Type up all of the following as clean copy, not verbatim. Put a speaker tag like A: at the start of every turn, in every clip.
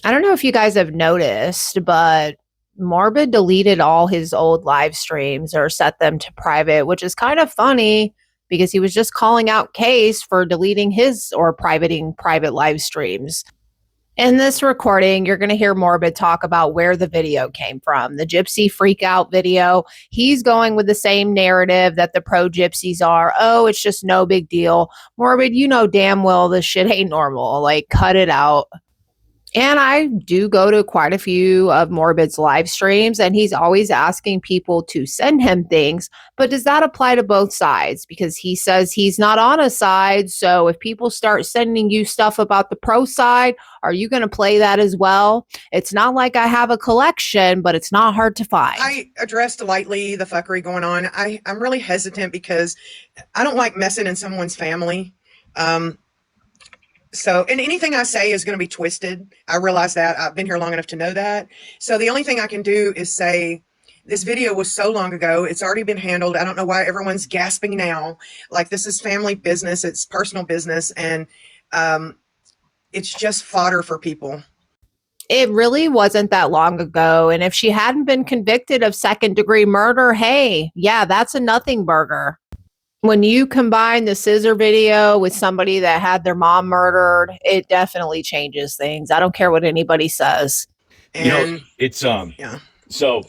A: I don't know if you guys have noticed, but Morbid deleted all his old live streams or set them to private, which is kind of funny because he was just calling out Case for deleting his or privating private live streams. In this recording, you're going to hear Morbid talk about where the video came from, the Gypsy freak out video. He's going with the same narrative that the pro gypsies are. Oh, it's just no big deal. Morbid, you know damn well this shit ain't normal. Like, cut it out. And I do go to quite a few of Morbid's live streams, and he's always asking people to send him things. But does that apply to both sides? Because he says he's not on a side. So if people start sending you stuff about the pro side, are you going to play that as well? It's not like I have a collection, but it's not hard to find.
B: I addressed lightly the fuckery going on. I'm really hesitant because I don't like messing in someone's family. And anything I say is going to be twisted. I realize that. I've been here long enough to know that. So the only thing I can do is say, this video was so long ago. It's already been handled. I don't know why everyone's gasping now. Like, this is family business. It's personal business. And it's just fodder for people.
A: It really wasn't that long ago. And if she hadn't been convicted of second-degree murder, hey, yeah, that's a nothing burger. When you combine the Scissor video with somebody that had their mom murdered, it definitely changes things. I don't care what anybody says.
B: And
C: it's
B: yeah.
C: So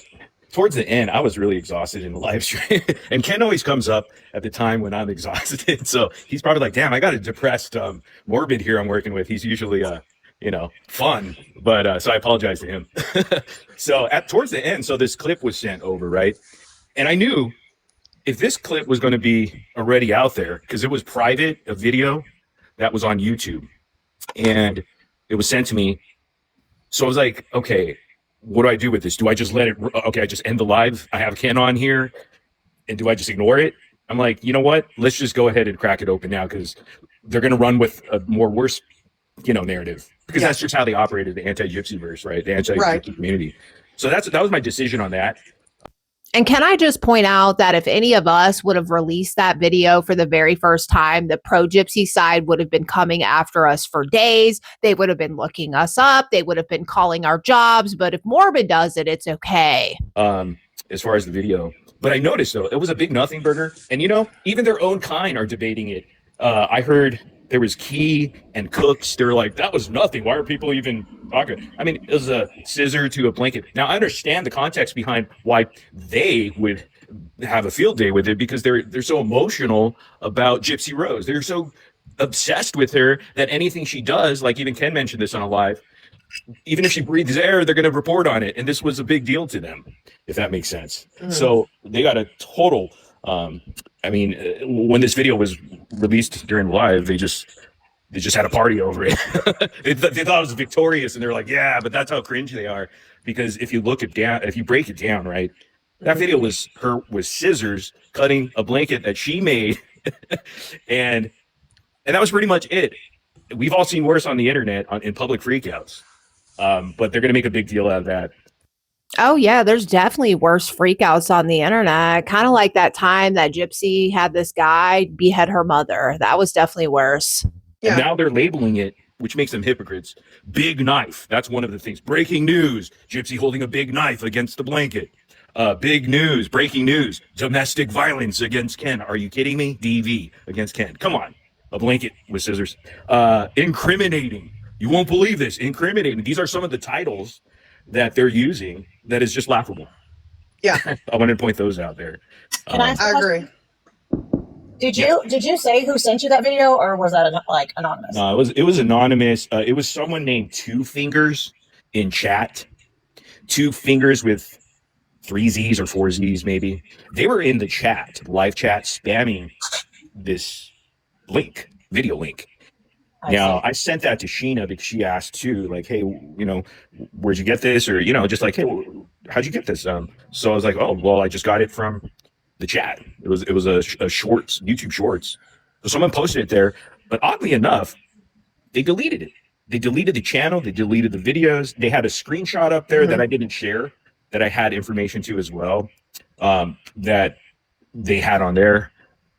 C: towards the end, I was really exhausted in the live stream, and Ken always comes up at the time when I'm exhausted. So he's probably like, "Damn, I got a depressed Morbid here I'm working with." He's usually fun, but so I apologize to him. So towards the end, so this clip was sent over, right? And I knew if this clip was going to be already out there, because it was private, a video that was on YouTube, and it was sent to me. So I was like, okay, what do I do with this? Do I just let it? Okay, I just end the live. I have Ken on here, and do I just ignore it? I'm like, you know what? Let's just go ahead and crack it open now, because they're going to run with a more worse, narrative, because that's just how they operated, the anti-gypsy verse, right? The anti-gypsy community. So that was my decision on that.
A: And can I just point out that if any of us would have released that video for the very first time, the pro gypsy side would have been coming after us for days. They would have been looking us up. They would have been calling our jobs. But if Morbid does it, it's okay.
C: As far as the video. But I noticed, though, it was a big nothing burger. And, even their own kind are debating it. I heard there was Key and Cooks. They were like, that was nothing. Why are people even talking? I mean, it was a scissor to a blanket. Now, I understand the context behind why they would have a field day with it, because they're so emotional about Gypsy Rose. They're so obsessed with her that anything she does, like even Ken mentioned this on a live, even if she breathes air, they're going to report on it. And this was a big deal to them, if that makes sense. So they got a total... when this video was released during live, they just had a party over it. they thought it was victorious, and they're like, yeah, but that's how cringe they are. Because if you break it down, right, that video was her with scissors cutting a blanket that she made, and that was pretty much it. We've all seen worse on the internet in public freakouts, but they're gonna make a big deal out of that.
A: Oh, yeah, there's definitely worse freakouts on the internet. Kind of like that time that Gypsy had this guy behead her mother. That was definitely worse.
B: Yeah.
C: And now they're labeling it, which makes them hypocrites. Big knife. That's one of the things. Breaking news. Gypsy holding a big knife against the blanket. Big news. Breaking news. Domestic violence against Ken. Are you kidding me? DV against Ken. Come on. A blanket with scissors. Incriminating. You won't believe this. Incriminating. These are some of the titles that they're using that is just laughable.
B: Yeah.
C: I wanted to point those out there.
B: I agree.
D: Did you say who sent you that video, or was that anonymous?
C: No, it was anonymous. It was someone named 2Fingers in chat. 2Fingers with 3 Z's or 4 Z's maybe. They were in the chat, live chat, spamming this video link. I sent that to Sheena because she asked too, like, hey, where'd you get this? Or, just like, hey, how'd you get this? So I was like, oh, well, I just got it from the chat. It was a shorts, YouTube shorts. So someone posted it there, but oddly enough, they deleted it. They deleted the channel. They deleted the videos. They had a screenshot up there that I didn't share, that I had information to as well, that they had on there.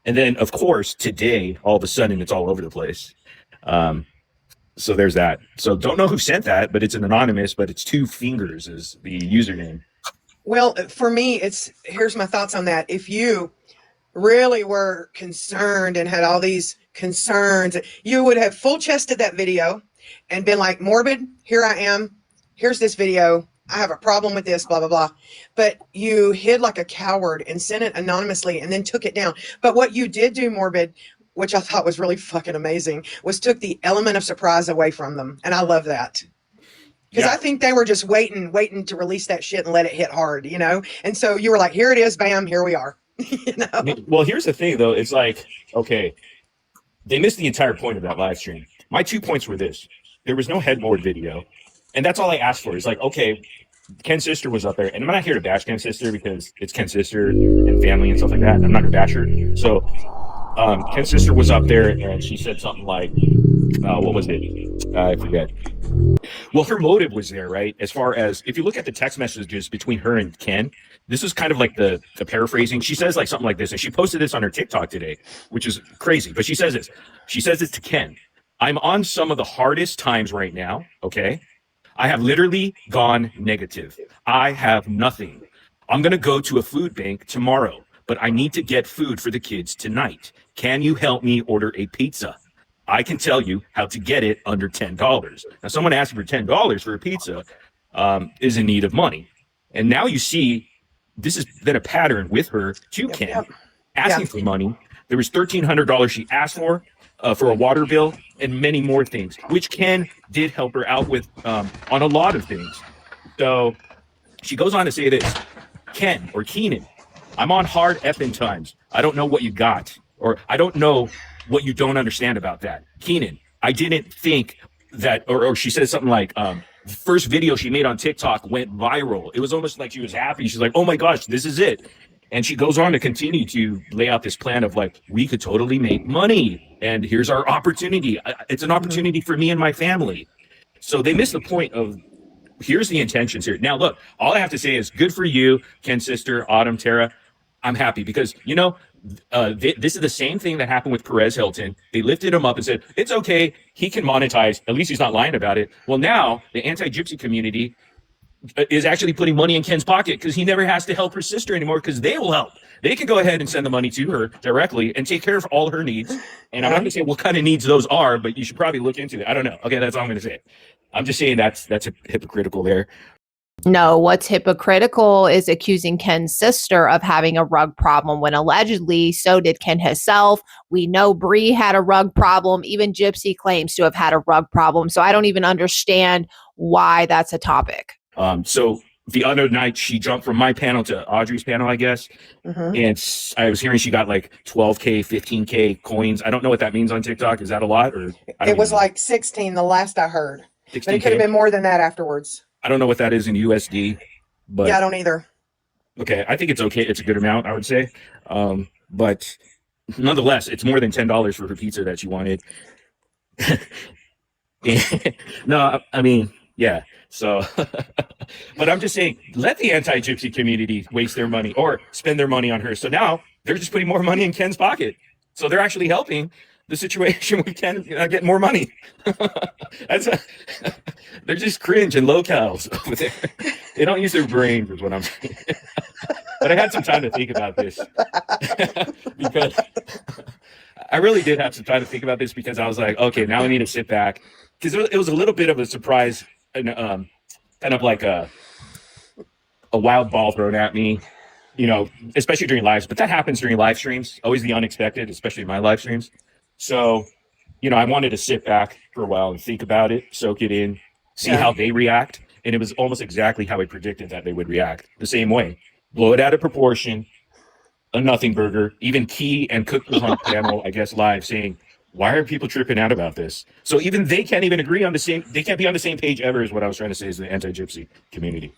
C: And then, of course, today, all of a sudden, it's all over the place. So there's that. So don't know who sent that, but it's an anonymous, but it's 2Fingers is the username.
B: Well, for me, here's my thoughts on that. If you really were concerned and had all these concerns, you would have full chested that video and been like, Morbid, here I am. Here's this video. I have a problem with this, blah, blah, blah. But you hid like a coward and sent it anonymously and then took it down. But what you did do, Morbid, which I thought was really fucking amazing, was took the element of surprise away from them. And I love that. Because I think they were just waiting to release that shit and let it hit hard, you know? And so you were like, here it is, bam, here we are. You know?
C: Well, here's the thing, though. It's like, okay, they missed the entire point of that live stream. My 2 points were this. There was no headboard video. And that's all I asked for. It's like, okay, Ken's sister was up there. And I'm not here to bash Ken's sister because it's Ken's sister and family and stuff like that. I'm not going to bash her. So Ken's sister was up there and she said something like, what was it? I forget. Well, her motive was there, right? As far as if you look at the text messages between her and Ken, this is kind of like the paraphrasing. She says like something like this, and she posted this on her TikTok today, which is crazy. But she says this. She says this to Ken. I'm on some of the hardest times right now, okay? I have literally gone negative. I have nothing. I'm going to go to a food bank tomorrow, but I need to get food for the kids tonight. Can you help me order a pizza? I can tell you how to get it under $10. Now, someone asking for $10 for a pizza is in need of money. And now you see this has been a pattern with her to Ken asking for money. There was $1,300 she asked for a water bill and many more things, which Ken did help her out with on a lot of things. So she goes on to say this, Ken or Keenan, I'm on hard effing times. I don't know what you got, or I don't know what you don't understand about that. Keenan, I didn't think that, or she said something like, the first video she made on TikTok went viral. It was almost like she was happy. She's like, oh my gosh, this is it. And she goes on to continue to lay out this plan of like, we could totally make money. And here's our opportunity. It's an opportunity for me and my family. So they missed the point of, here's the intentions here. Now, look, all I have to say is good for you, Ken's sister, Autumn, Tara. I'm happy because, you know, this is the same thing that happened with Perez Hilton. They lifted him up and said, it's okay. He can monetize. At least he's not lying about it. Well, now the anti-gypsy community is actually putting money in Ken's pocket because he never has to help her sister anymore because they will help. They can go ahead and send the money to her directly and take care of all her needs. And I'm not going to say what kind of needs those are, but you should probably look into it. I don't know. Okay, that's all I'm going to say. I'm just saying that's hypocritical there.
A: No, what's hypocritical is accusing Ken's sister of having a rug problem when allegedly so did Ken himself. We know Bree had a rug problem. Even Gypsy claims to have had a rug problem. So I don't even understand why that's a topic.
C: So the other night she jumped from my panel to Audrey's panel, I guess. And I was hearing she got like 12K, 15K coins. I don't know what that means on TikTok. Is that a lot? Or
B: it was like 16 the last I heard.
C: 16K?
B: But it could have been more than that afterwards.
C: I don't know what that is in USD, but
B: yeah, I don't either.
C: Okay, I think it's okay. It's a good amount, I would say. But nonetheless, it's more than $10 for her pizza that she wanted. No, I mean, yeah. So, but I'm just saying, let the anti-gypsy community waste their money or spend their money on her. So now they're just putting more money in Ken's pocket. So they're actually helping the situation we can get more money. They're just cringe and locals over there. They don't use their brains is what I'm saying. But I had some time to think about this because I really did have some time to think about this because I was like, okay, now I need to sit back because it was a little bit of a surprise and kind of like a wild ball thrown at me, you know, especially during lives. But that happens during live streams, always the unexpected, especially my live streams. So, you know, I wanted to sit back for a while and think about it, soak it in, see how they react. And it was almost exactly how I predicted that they would react, the same way. Blow it out of proportion, a nothing burger. Even Key and Cook was on the panel, I guess, live saying, why are people tripping out about this? So even they can't even agree on they can't be on the same page ever is what I was trying to say is the anti-gypsy community.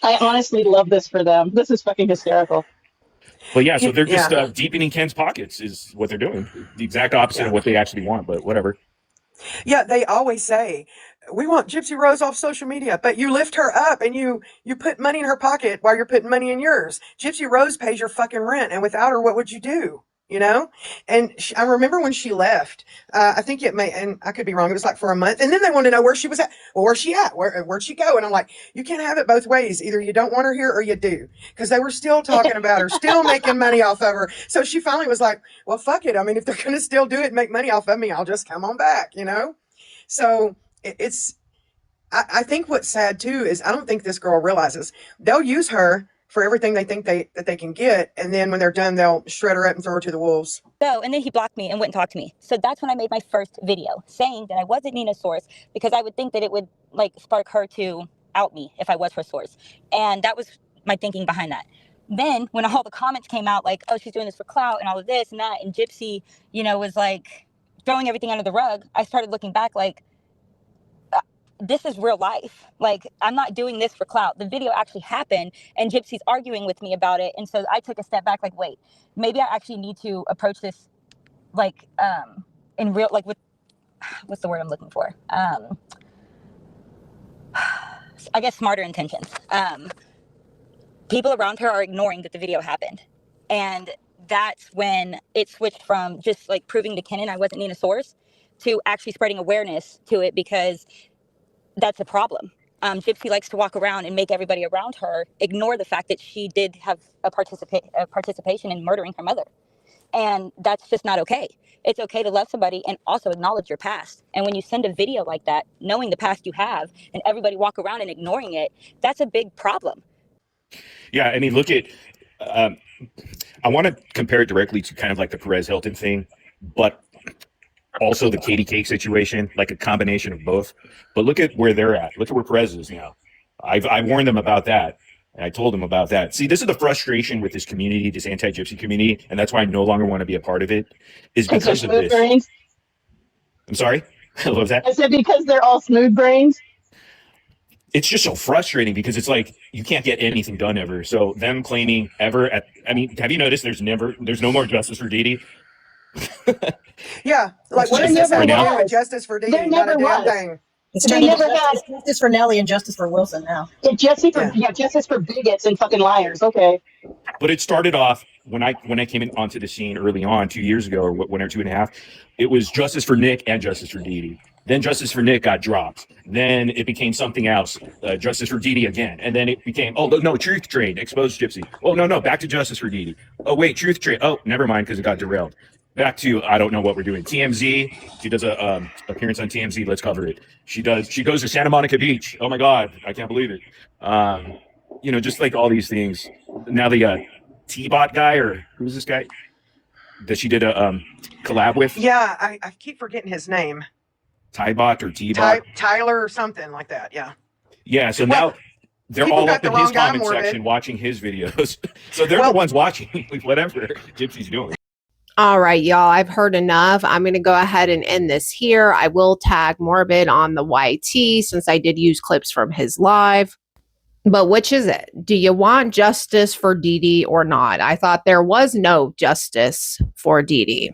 D: I honestly love this for them. This is fucking hysterical.
C: But yeah, so they're just deepening Ken's pockets is what they're doing. The exact opposite of what they actually want, but whatever.
B: Yeah, they always say, we want Gypsy Rose off social media, but you lift her up and you put money in her pocket while you're putting money in yours. Gypsy Rose pays your fucking rent, and without her, what would you do? you know? And I remember when she left, I think it may, and I could be wrong, it was like for a month. And then they wanted to know where she was at. Well, where's she at? Where'd she go? And I'm like, you can't have it both ways. Either you don't want her here or you do. Because they were still talking about her, still making money off of her. So she finally was like, well, fuck it. I mean, if they're going to still do it and make money off of me, I'll just come on back, you know? So I think what's sad too is I don't think this girl realizes they'll use her for everything they think that they can get, and then when they're done, they'll shred her up and throw her to the wolves.
E: So, and then he blocked me and went and talked to me. So that's when I made my first video saying that I wasn't Nina's source, because I would think that it would like spark her to out me if I was her source. And that was my thinking behind that. Then when all the comments came out like, oh, she's doing this for clout and all of this and that, and Gypsy, you know, was like throwing everything under the rug, I started looking back like, this is real life. Like, I'm not doing this for clout. The video actually happened and Gypsy's arguing with me about it. And so I took a step back, like, wait, maybe I actually need to approach this like in real, like with, what's the word I'm looking for? I guess smarter intentions. People around her are ignoring that the video happened. And that's when it switched from just like proving to Kenan I wasn't Nina's source to actually spreading awareness to it, because that's a problem. Gypsy likes to walk around and make everybody around her ignore the fact that she did have a participation in murdering her mother. And that's just not okay. It's okay to love somebody and also acknowledge your past. And when you send a video like that, knowing the past you have, and everybody walk around and ignoring it, that's a big problem.
C: Yeah, I mean, look at, I want to compare it directly to kind of like the Perez Hilton thing, but also the Katie Cake situation, like a combination of both. But look at where they're at. Look at where Perez is now. I warned them about that. And I told them about that. See, this is the frustration with this community, this anti-Gypsy community, and that's why I no longer want to be a part of it, is because of this.
F: Brains.
C: I'm sorry? What was that?
F: I said because they're all smooth brains.
C: It's just so frustrating because it's like you can't get anything done ever. So them claiming ever I mean, have you noticed there's no more justice for Dee Dee?
B: Yeah, like what
F: There
B: is this
F: never
B: thing
F: was.
B: doing? Justice for Dee
F: There
B: Dee, not a
F: never
B: damn
F: was.
B: thing.
D: It's
F: They
D: turning
F: never
D: justice for Nelly and justice for Wilson now.
F: Yeah, justice for
B: Yeah.
F: justice for bigots and fucking liars. Okay.
C: But it started off when I came onto the scene early on 2 years ago, or 1 or 2.5. It was justice for Nick and justice for Dee Dee. Then justice for Nick got dropped. Then it became something else, justice for Dee Dee again. And then it became, oh no, Truth Train, exposed Gypsy. Oh no, back to justice for Dee Dee. Oh wait, Truth Train. Oh, never mind, because it got derailed. Back to, I don't know what we're doing. TMZ. She does a appearance on TMZ. Let's cover it. She goes to Santa Monica Beach. Oh my God, I can't believe it. You know, just like all these things. Now the T-Bot guy, or who's this guy that she did a collab with?
B: Yeah, I keep forgetting his name.
C: Ty-Bot or T-Bot?
B: Tyler or something like that. Yeah.
C: Yeah. So
B: Well,
C: now they're
B: people
C: all
B: got
C: up
B: the
C: in his
B: wrong guy,
C: comment
B: Morbid.
C: section watching his videos. So they're
B: Well-
C: the ones watching whatever Gypsy's doing.
A: All right, y'all, I've heard enough. I'm going to go ahead and end this here. I will tag Morbid on the YT since I did use clips from his live. But which is it? Do you want justice for Dee Dee or not? I thought there was no justice for Dee Dee.